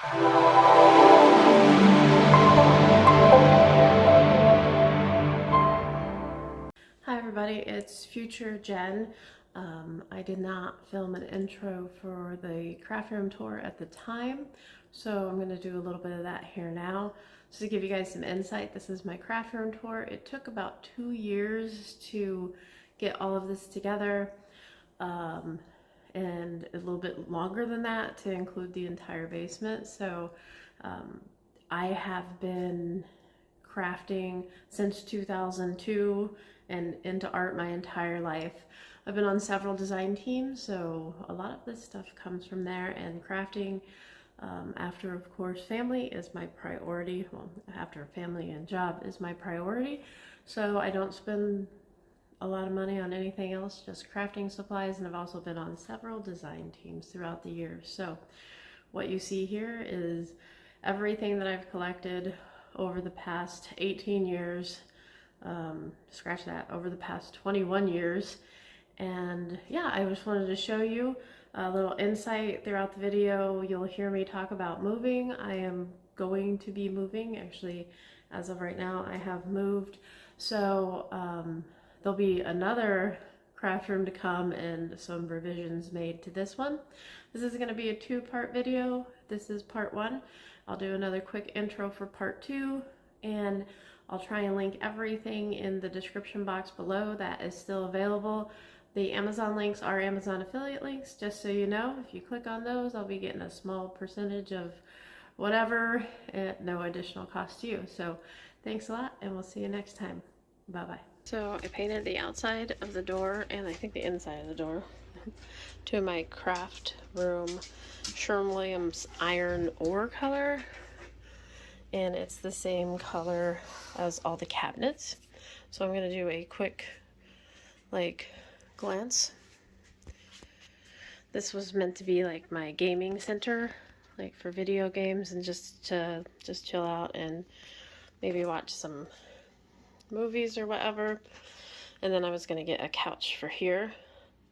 Hi everybody, it's Future Jen. I did not film an intro for the craft room tour at the time, so I'm going to do a little bit of that here now. Just to give you guys some insight, this is my craft room tour. It took about 2 years to get all of this together, and a little bit longer than that to include the entire basement. So I have been crafting since 2002 and into art my entire life. I've been on several design teams, so a lot of this stuff comes from there, and crafting after, of course, family is my priority. Well, after family and job is my priority, so I don't spend a lot of money on anything else, just crafting supplies. And I've also been on several design teams throughout the years. So what you see here is everything that I've collected over the past 18 years, scratch that, over the past 21 years. And yeah, I just wanted to show you a little insight throughout the video. You'll hear me talk about moving. I am going to be moving. Actually, as of right now, I have moved. So there'll be another craft room to come and some revisions made to this one. This is going to be a 2-part video. This is part 1. I'll do another quick intro for part 2, and I'll try and link everything in the description box below that is still available. The Amazon links are Amazon affiliate links, just so you know. If you click on those, I'll be getting a small percentage of whatever at no additional cost to you. So thanks a lot, and we'll see you next time. Bye-bye. So I painted the outside of the door and I think the inside of the door to my craft room Sherwin-Williams iron ore color, and it's the same color as all the cabinets. So I'm going to do a quick glance. This was meant to be like my gaming center, like for video games, and just to chill out and maybe watch some movies or whatever. And then I was going to get a couch for here.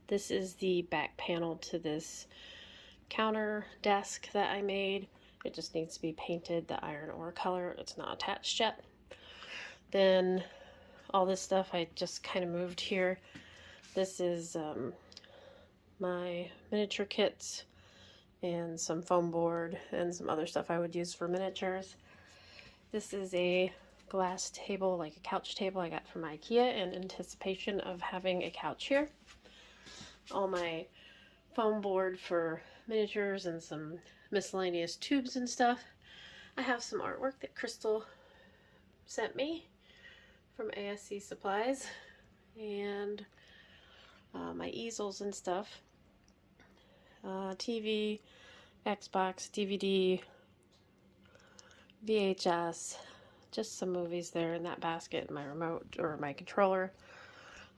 This is the back panel to this counter desk that I made. It just needs to be painted the iron ore color. It's not attached yet. Then all this stuff I just kind of moved here. This is my miniature kits and some foam board and some other stuff I would use for miniatures. This is a glass table, like a couch table I got from IKEA in anticipation of having a couch here. All my foam board for miniatures and some miscellaneous tubes and stuff. I have some artwork that Crystal sent me from ASC Supplies, and my easels and stuff. TV, Xbox, DVD, VHS, just some movies there in that basket, my remote or my controller,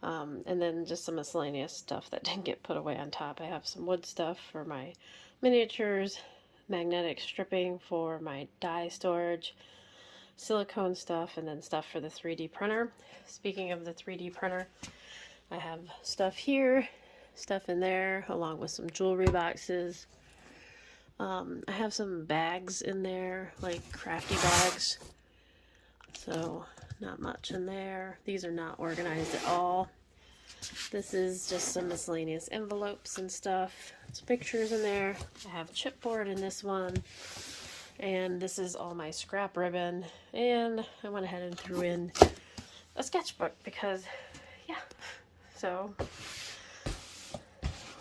and then just some miscellaneous stuff that didn't get put away on top. I have some wood stuff for my miniatures, magnetic stripping for my die storage, silicone stuff, and then stuff for the 3D printer. Speaking of the 3D printer, I have stuff here, stuff in there, along with some jewelry boxes. I have some bags in there, like crafty bags. So not much in there. These are not organized at all. This is just some miscellaneous envelopes and stuff. Some pictures in there. I have a chipboard in this one. And this is all my scrap ribbon. And I went ahead and threw in a sketchbook because, yeah. So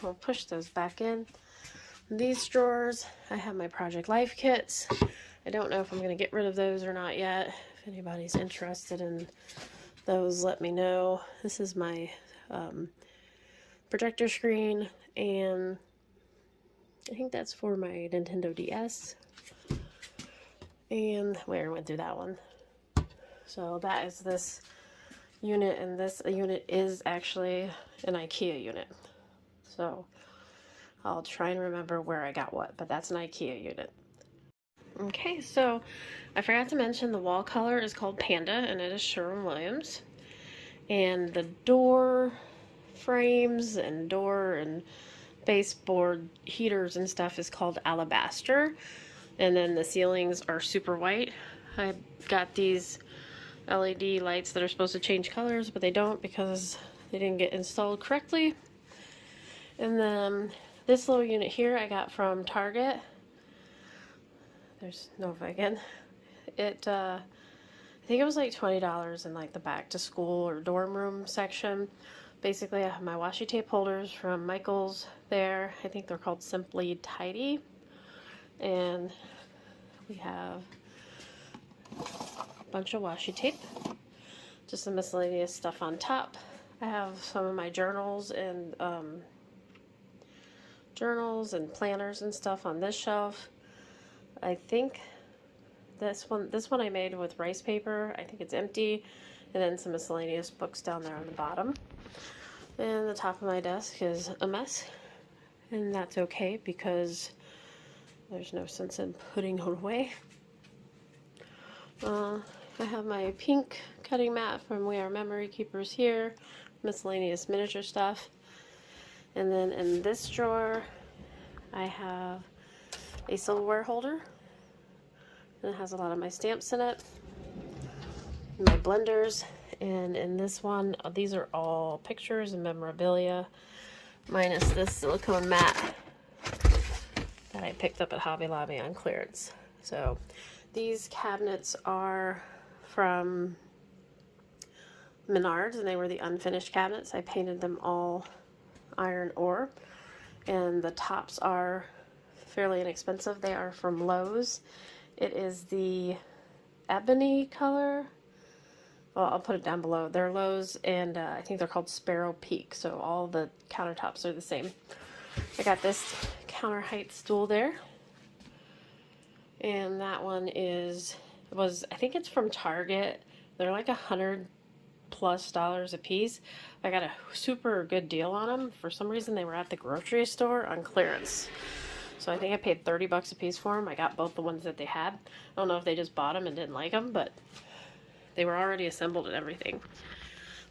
we'll push those back in. These drawers, I have my Project Life kits. I don't know if I'm going to get rid of those or not yet. If anybody's interested in those, let me know. This is my projector screen, and I think that's for my Nintendo DS. And we already went through that one. So that is this unit, and this unit is actually an IKEA unit. So I'll try and remember where I got what, but that's an IKEA unit. Okay, so I forgot to mention the wall color is called Panda, and it is Sherwin-Williams. And the door frames and door and baseboard heaters and stuff is called Alabaster. And then the ceilings are super white. I got these LED lights that are supposed to change colors, but they don't because they didn't get installed correctly. And then this little unit here I got from Target. There's Nova again. I think it was like $20 in like the back to school or dorm room section. Basically, I have my washi tape holders from Michael's there. I think they're called Simply Tidy. And we have a bunch of washi tape. Just some miscellaneous stuff on top. I have some of my journals and planners and stuff on this shelf. I think this one I made with rice paper. I think it's empty. And then some miscellaneous books down there on the bottom. And the top of my desk is a mess. And that's okay because there's no sense in putting it away. I have my pink cutting mat from We Are Memory Keepers here. Miscellaneous miniature stuff. And then in this drawer, I have a silverware holder. And it has a lot of my stamps in it. My blenders. And in this one, these are all pictures and memorabilia, minus this silicone mat that I picked up at Hobby Lobby on clearance. So these cabinets are from Menards, and they were the unfinished cabinets. I painted them all iron ore, and the tops are fairly inexpensive. They are from Lowe's. It is the ebony color. Well, I'll put it down below. They're Lowe's, and I think they're called Sparrow Peak, so all the countertops are the same. I got this counter height stool there, and that one I think it's from Target. They're like $100+ a piece. I got a super good deal on them. For some reason, they were at the grocery store on clearance. So I think I paid $30 a piece for them. I got both the ones that they had. I don't know if they just bought them and didn't like them, but they were already assembled and everything.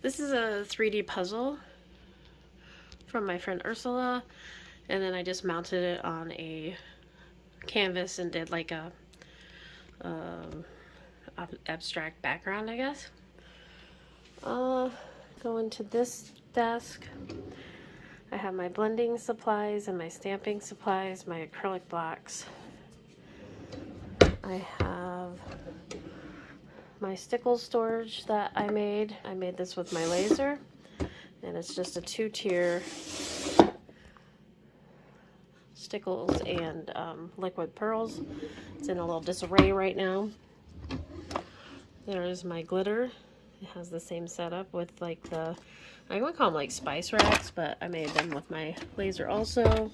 This is a 3D puzzle from my friend Ursula, and then I just mounted it on a canvas and did like a abstract background, I guess. Go into this desk. I have my blending supplies and my stamping supplies, my acrylic blocks. I have my stickle storage that I made. I made this with my laser, and it's just a 2-tier stickles and liquid pearls. It's in a little disarray right now. There is my glitter. It has the same setup with like I would call them like spice racks, but I made them with my laser also.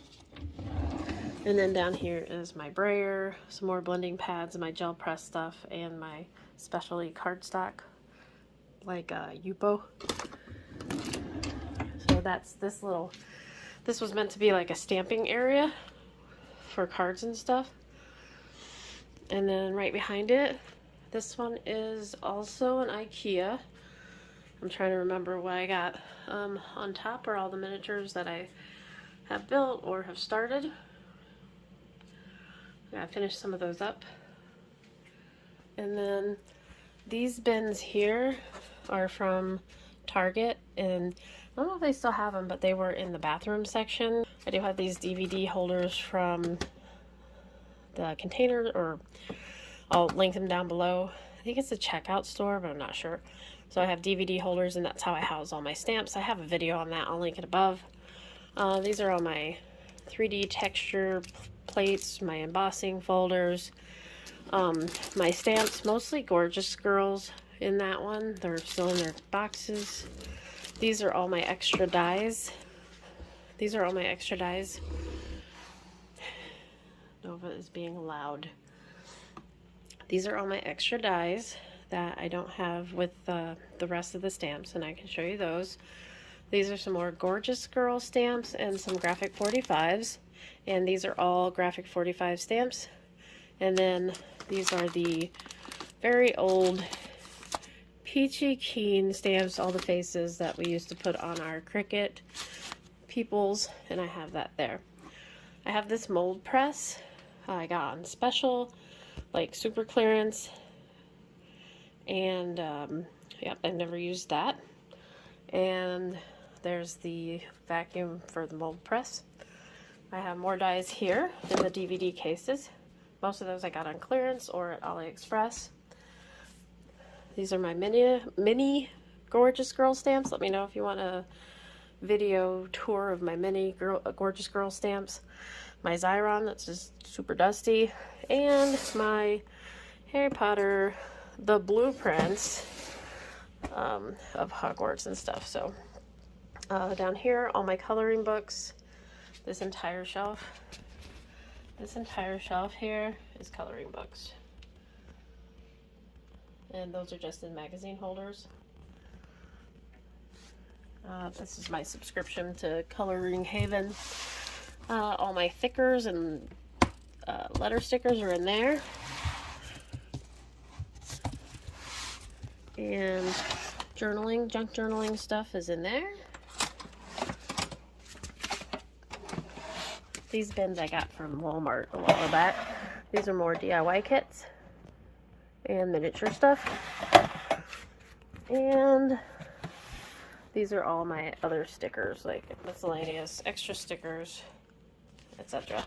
And then down here is my brayer, some more blending pads, my gel press stuff, and my specialty cardstock, like Yupo. So that's this was meant to be like a stamping area for cards and stuff. And then right behind it, this one is also an IKEA. I'm trying to remember what I got. On top are all the miniatures that I have built or have started. I gotta finish some of those up. And then these bins here are from Target, and I don't know if they still have them, but they were in the bathroom section. I do have these DVD holders from the container, or I'll link them down below. I think it's a checkout store, but I'm not sure. So I have DVD holders, and that's how I house all my stamps. I have a video on that. I'll link it above. These are all my 3D texture plates, my embossing folders, my stamps, mostly Gorgeous Girls in that one. They're still in their boxes. These are all my extra dies. Nova is being loud. These are all my extra dies that I don't have with the rest of the stamps, and I can show you those. These are some more Gorgeous Girl stamps and some Graphic 45s, and these are all Graphic 45 stamps. And then these are the very old Peachy Keen stamps, all the faces that we used to put on our Cricut peoples, and I have that there. I have this mold press. I got on special, like super clearance. And yep, I've never used that. And there's the vacuum for the mold press. I have more dies here in the DVD cases. Most of those I got on clearance or at AliExpress. These are my mini Gorgeous Girl stamps. Let me know if you want a video tour of my mini Gorgeous Girl stamps. My Xyron, that's just super dusty. And my Harry Potter, the blueprints of Hogwarts and stuff. So down here, all my coloring books. This entire shelf here is coloring books. And those are just in magazine holders. This is my subscription to Coloring Haven. All my thickers and letter stickers are in there. And journaling, junk journaling stuff is in there. These bins I got from Walmart a while back. These are more DIY kits and miniature stuff. And these are all my other stickers, like miscellaneous extra stickers, etc.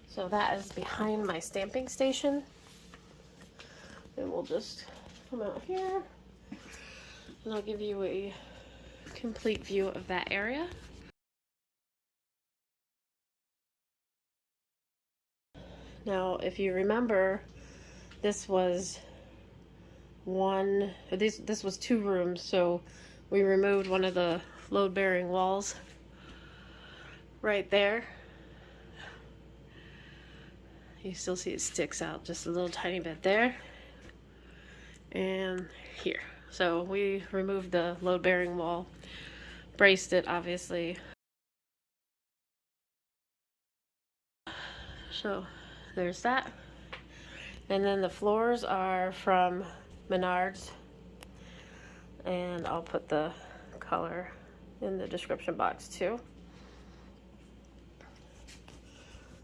So that is behind my stamping station. And we'll just come out here and I'll give you a complete view of that area. Now, if you remember, this was this was 2 rooms, so we removed one of the load-bearing walls right there. You still see it sticks out just a little tiny bit there. And here. So we removed the load-bearing wall, braced it, obviously. So there's that. And then the floors are from Menards. And I'll put the color in the description box too.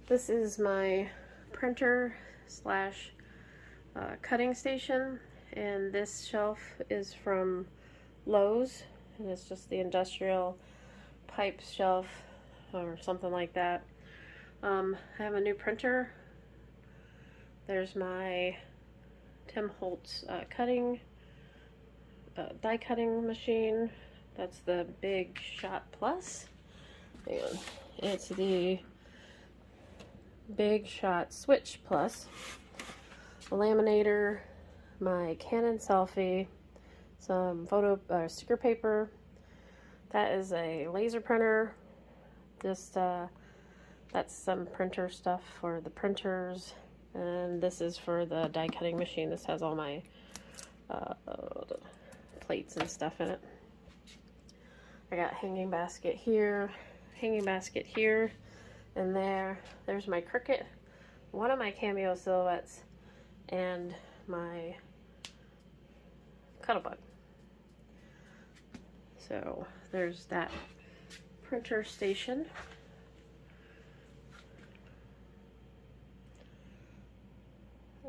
This is my printer slash cutting station. And this shelf is from Lowe's. And it's just the industrial pipe shelf or something like that. I have a new printer. There's my Tim Holtz die cutting machine. That's the Big Shot Plus. Hang on. It's the Big Shot Switch Plus. A laminator, my Canon selfie, some sticker paper. That is a laser printer. Just that's some printer stuff for the printers. And this is for the die cutting machine. This has all my plates and stuff in it. I got hanging basket here, and there. There's my Cricut, one of my Cameo silhouettes, and my Cuttlebug. So there's that printer station.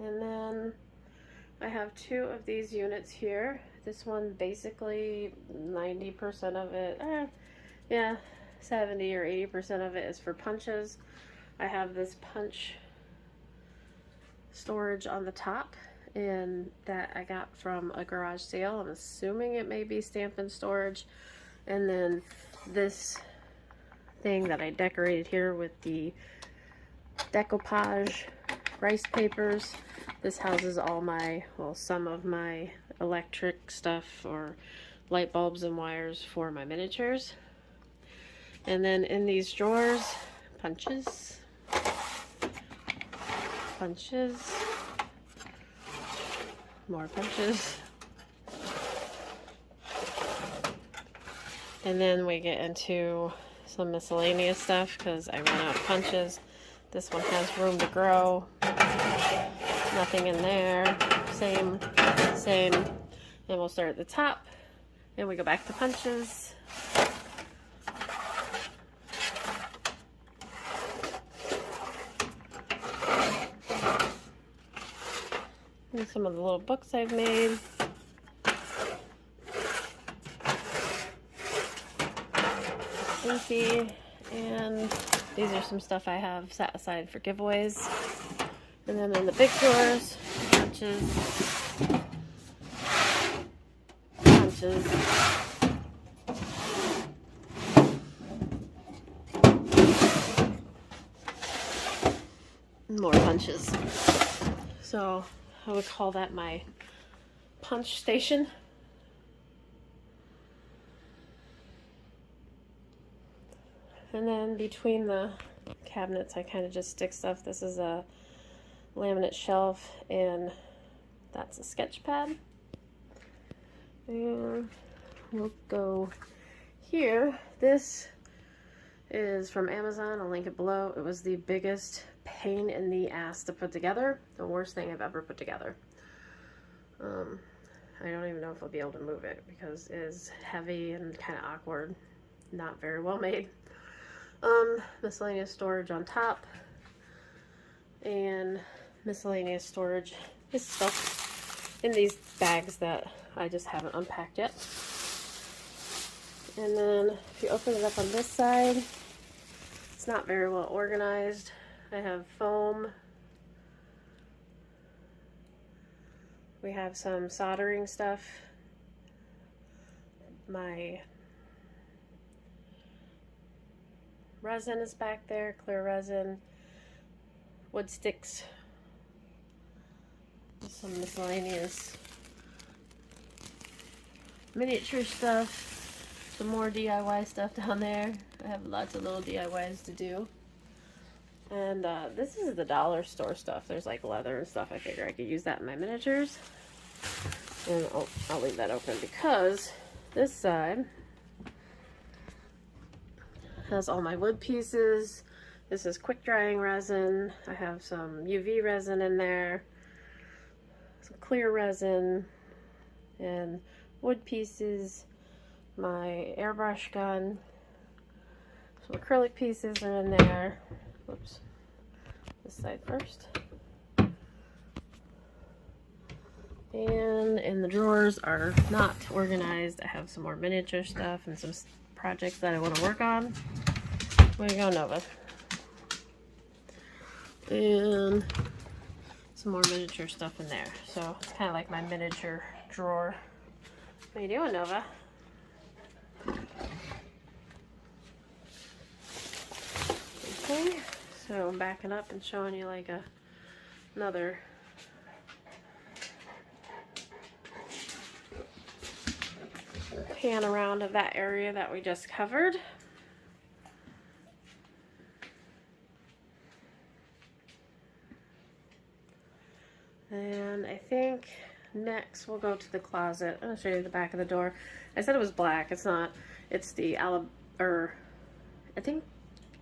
And then I have 2 of these units here. This one, basically 90% of it, yeah, 70 or 80% of it is for punches. I have this punch storage on the top, and that I got from a garage sale. I'm assuming it may be stamp and storage. And then this thing that I decorated here with the decoupage rice papers. This houses all my, well, some of my electric stuff or light bulbs and wires for my miniatures. And then in these drawers, punches, more punches. And then we get into some miscellaneous stuff because I ran out of punches. This one has room to grow. Nothing in there. Same. And we'll start at the top. And we go back to punches. And some of the little books I've made. Empty. And these are some stuff I have set aside for giveaways. And then in the big drawers, bunches. More punches. So I would call that my punch station. And then between the cabinets, I kind of just stick stuff. This is a laminate shelf, and that's a sketch pad. And we'll go here. This is from Amazon. I'll link it below. It was the biggest pain in the ass to put together. The worst thing I've ever put together. I don't even know if I'll be able to move it because it is heavy and kind of awkward. Not very well made. Miscellaneous storage on top, and miscellaneous storage is stuff in these bags that I just haven't unpacked yet. And then if you open it up on this side, it's not very well organized. I have foam. We have some soldering stuff. My resin is back there, clear resin, wood sticks, some miscellaneous miniature stuff, some more DIY stuff down there. I have lots of little DIYs to do. And this is the dollar store stuff. There's like leather and stuff. I figure I could use that in my miniatures. And I'll leave that open because this side has all my wood pieces. This is quick drying resin. I have some UV resin in there, some clear resin, and wood pieces, my airbrush gun, some acrylic pieces are in there. Whoops, this side first. And in the drawers are not organized. I have some more miniature stuff and some projects that I want to work on. Where you go, Nova? And some more miniature stuff in there. So it's kind of like my miniature drawer. What are you doing, Nova? Okay, so I'm backing up and showing you like another pan around of that area that we just covered. And I think next we'll go to the closet. I'm going to show you the back of the door. I said it was black. It's not. It's the I think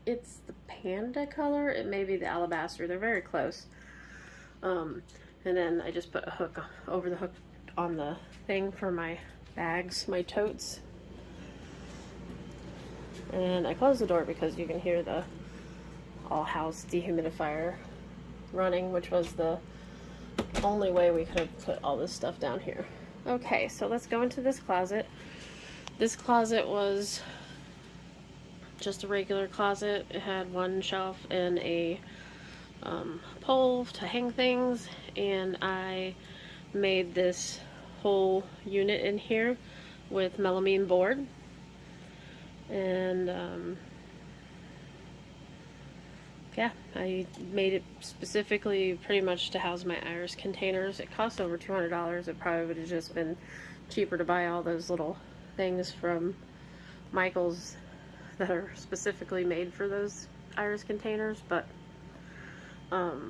it's the panda color. It may be the alabaster. They're very close. And then I just put a hook over the hook on the thing for my bags, my totes. And I closed the door because you can hear the all-house dehumidifier running, which was the only way we could have put all this stuff down here. Okay, so let's go into this closet. This closet was just a regular closet. It had one shelf and a pole to hang things, and I made this whole unit in here with melamine board. And yeah, I made it specifically pretty much to house my iris containers. It cost over $200. It probably would have just been cheaper to buy all those little things from Michael's that are specifically made for those iris containers, but I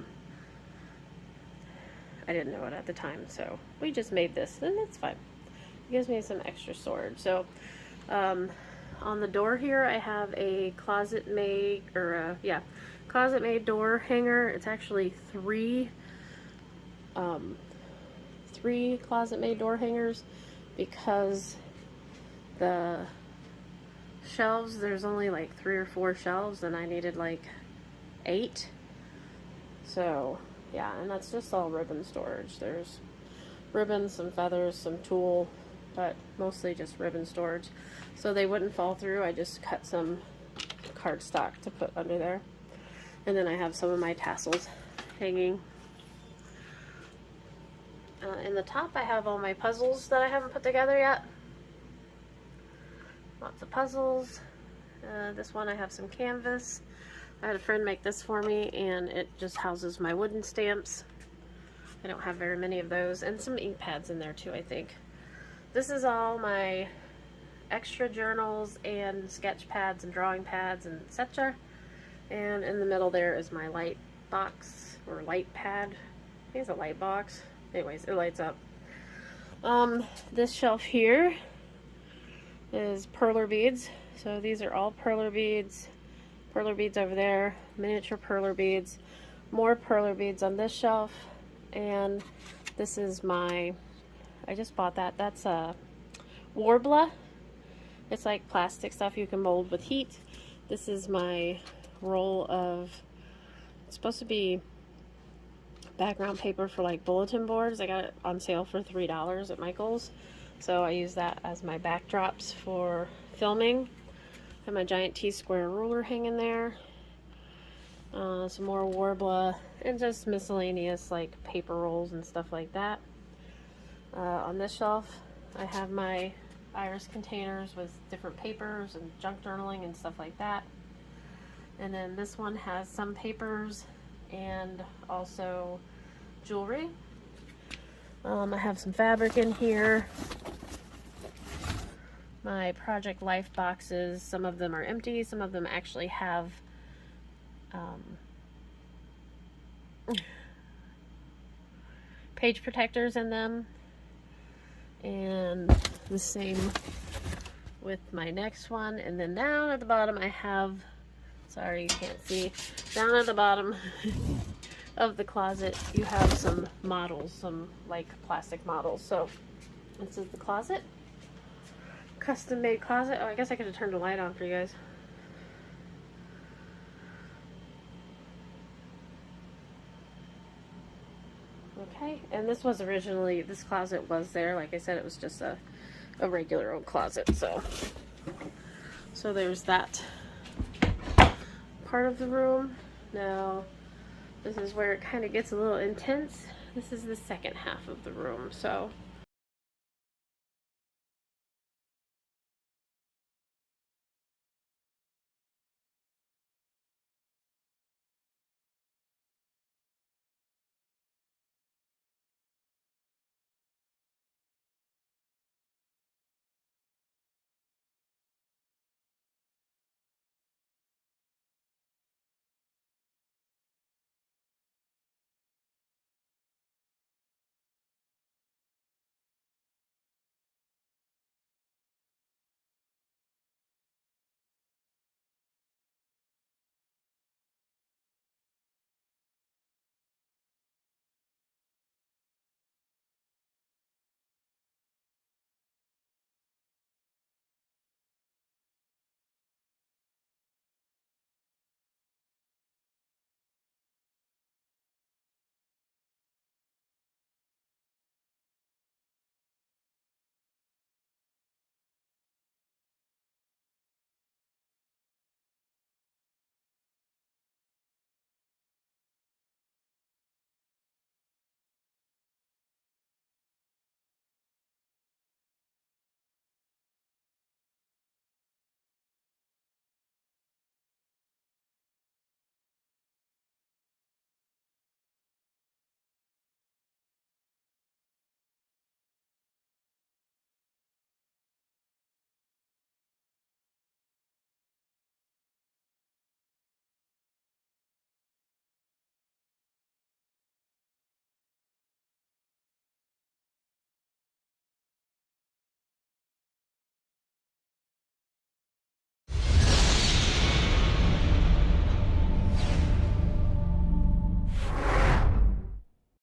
didn't know it at the time, so we just made this, and it's fine. It gives me some extra storage. So on the door here, I have a closet made, closet made door hanger. It's actually three closet made door hangers because the shelves, there's only like 3 or 4 shelves and I needed like 8. So Yeah, and that's just all ribbon storage. There's ribbons, some feathers, some tulle, but mostly just ribbon storage. So they wouldn't fall through. I just cut some cardstock to put under there. And then I have some of my tassels hanging. In the top I have all my puzzles that I haven't put together yet. Lots of puzzles. This one I have some canvas. I had a friend make this for me, and it just houses my wooden stamps. I don't have very many of those, and some ink pads in there too, I think. This is all my extra journals and sketch pads and drawing pads and etc. And in the middle there is my light box, or light pad. I think it's a light box. Anyways, it lights up. This shelf here is perler beads. So these are all perler beads. Perler beads over there, miniature perler beads, more perler beads on this shelf, and this is my, I just bought that, that's a Warbler. It's like plastic stuff you can mold with heat. This is my roll of, it's supposed to be background paper for like bulletin boards. I got it on sale for $3 at Michael's, so I use that as my backdrops for filming. I have my giant T-square ruler hanging there, some more Warbler, and just miscellaneous like paper rolls and stuff like that. On this shelf I have my iris containers with different papers and junk journaling and stuff like that. And then this one has some papers and also jewelry. I have some fabric in here. My Project Life boxes, some of them are empty, some of them actually have page protectors in them. And the same with my next one. And then down at the bottom I have, sorry you can't see, down at the bottom of the closet you have some models, some like plastic models. So this is the closet. Custom made closet. Oh, I guess I could have turned the light on for you guys. Okay, and this was originally, this closet was there. Like I said, it was just a regular old closet. So there's that part of the room. Now, this is where it kind of gets a little intense. This is the second half of the room. So